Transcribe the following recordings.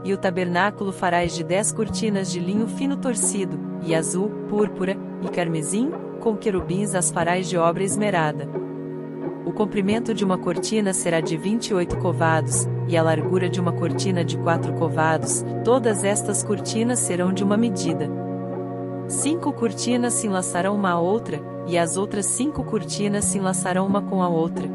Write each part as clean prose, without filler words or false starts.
E o tabernáculo farás de 10 cortinas de linho fino torcido, e azul, púrpura, e carmesim, com querubins as farás de obra esmerada. O comprimento de uma cortina será de 28 covados, e a largura de uma cortina de 4 covados, todas estas cortinas serão de uma medida. 5 cortinas se enlaçarão uma à outra, e as outras 5 cortinas se enlaçarão uma com a outra.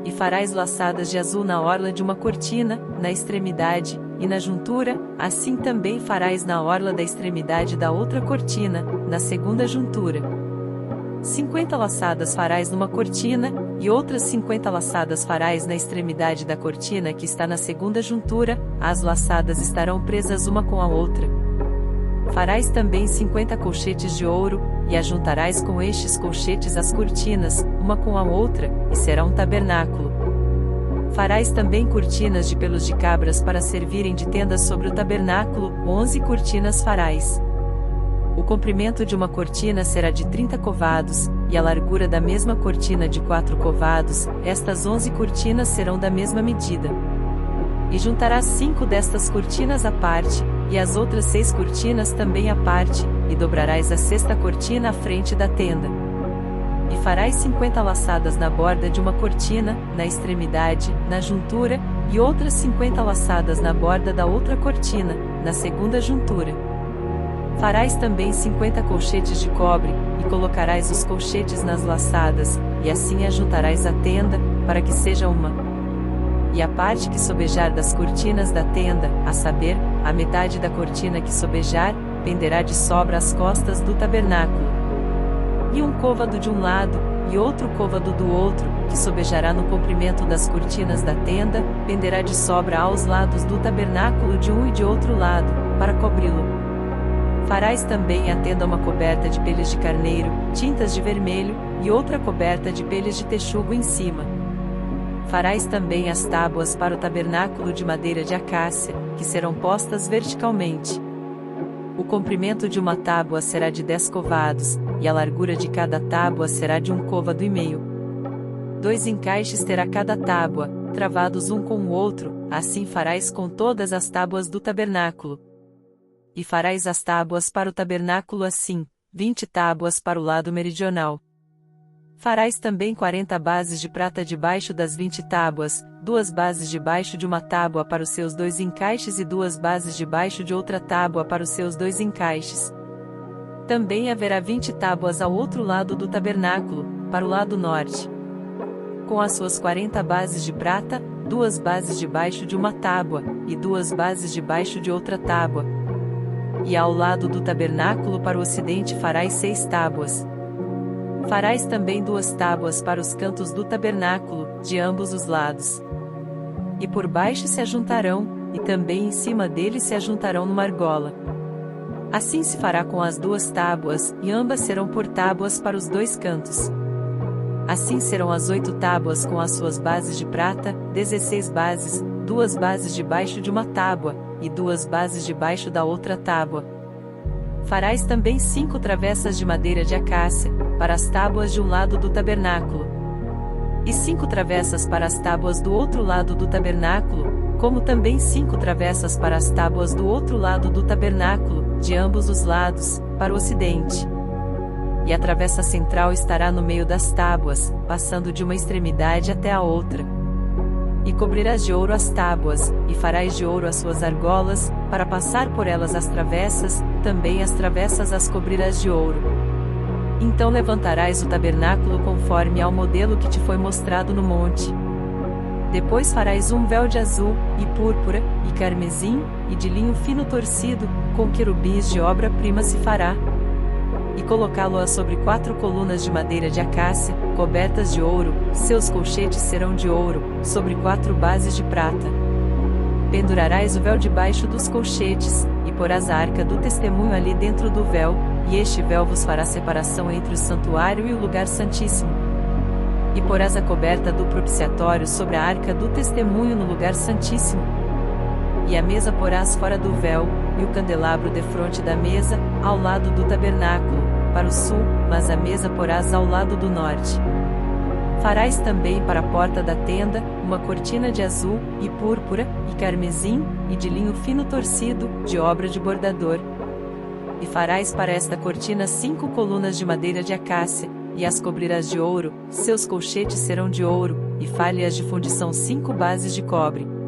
E farás laçadas de azul na orla de uma cortina, na extremidade, e na juntura, assim também farás na orla da extremidade da outra cortina, na segunda juntura. 50 laçadas farás numa cortina, e outras 50 laçadas farás na extremidade da cortina que está na segunda juntura, as laçadas estarão presas uma com a outra. Farás também 50 colchetes de ouro, e ajuntarás com estes colchetes as cortinas, uma com a outra, e será um tabernáculo. Farás também cortinas de pelos de cabras para servirem de tendas sobre o tabernáculo, 11 cortinas farás. O comprimento de uma cortina será de 30 covados, e a largura da mesma cortina de 4 covados, estas 11 cortinas serão da mesma medida. E juntarás 5 destas cortinas à parte, e as outras 6 cortinas também à parte, e dobrarás a sexta cortina à frente da tenda. E farás 50 laçadas na borda de uma cortina, na extremidade, na juntura, e outras 50 laçadas na borda da outra cortina, na segunda juntura. Farás também 50 colchetes de cobre, e colocarás os colchetes nas laçadas, e assim ajuntarás a tenda, para que seja uma. E a parte que sobejar das cortinas da tenda, a saber, a metade da cortina que sobejar, penderá de sobra às costas do tabernáculo. E um côvado de um lado, e outro côvado do outro, que sobejará no comprimento das cortinas da tenda, penderá de sobra aos lados do tabernáculo de um e de outro lado, para cobri-lo. Farás também à tenda uma coberta de peles de carneiro, tintas de vermelho, e outra coberta de peles de texugo em cima. Farás também as tábuas para o tabernáculo de madeira de acácia, que serão postas verticalmente. O comprimento de uma tábua será de 10 covados, e a largura de cada tábua será de 1 côvado e meio. 2 encaixes terá cada tábua, travados um com o outro, assim farás com todas as tábuas do tabernáculo. E farás as tábuas para o tabernáculo assim, 20 tábuas para o lado meridional. Farás também 40 bases de prata debaixo das 20 tábuas, 2 bases debaixo de uma tábua para os seus 2 encaixes e 2 bases debaixo de outra tábua para os seus 2 encaixes. Também haverá 20 tábuas ao outro lado do tabernáculo, para o lado norte. Com as suas 40 bases de prata, 2 bases debaixo de uma tábua, e 2 bases debaixo de outra tábua. E ao lado do tabernáculo para o ocidente farás 6 tábuas. Farás também 2 tábuas para os cantos do tabernáculo, de ambos os lados. E por baixo se ajuntarão, e também em cima deles se ajuntarão numa argola. Assim se fará com as 2 tábuas, e ambas serão por tábuas para os 2 cantos. Assim serão as 8 tábuas com as suas bases de prata, 16 bases, 2 bases debaixo de uma tábua, e 2 bases debaixo da outra tábua. Farás também 5 travessas de madeira de acácia, para as tábuas de um lado do tabernáculo. E 5 travessas para as tábuas do outro lado do tabernáculo, como também 5 travessas para as tábuas do outro lado do tabernáculo, de ambos os lados, para o ocidente. E a travessa central estará no meio das tábuas, passando de uma extremidade até a outra. E cobrirás de ouro as tábuas, e farás de ouro as suas argolas, para passar por elas as travessas, também as travessas as cobrirás de ouro. Então levantarás o tabernáculo conforme ao modelo que te foi mostrado no monte. Depois farás um véu de azul, e púrpura, e carmesim, e de linho fino torcido, com querubins de obra-prima se fará. E colocá-lo-á sobre 4 colunas de madeira de acácia, cobertas de ouro, seus colchetes serão de ouro, sobre 4 bases de prata. Pendurarás o véu debaixo dos colchetes, e porás a arca do testemunho ali dentro do véu, e este véu vos fará separação entre o santuário e o lugar santíssimo. E porás a coberta do propiciatório sobre a arca do testemunho no lugar santíssimo. E a mesa porás fora do véu, e o candelabro defronte da mesa, ao lado do tabernáculo, para o sul, mas a mesa porás ao lado do norte. Farás também para a porta da tenda, uma cortina de azul, e púrpura, e carmesim, e de linho fino torcido, de obra de bordador. E farás para esta cortina 5 colunas de madeira de acácia, e as cobrirás de ouro, seus colchetes serão de ouro, e falhas de fundição 5 bases de cobre.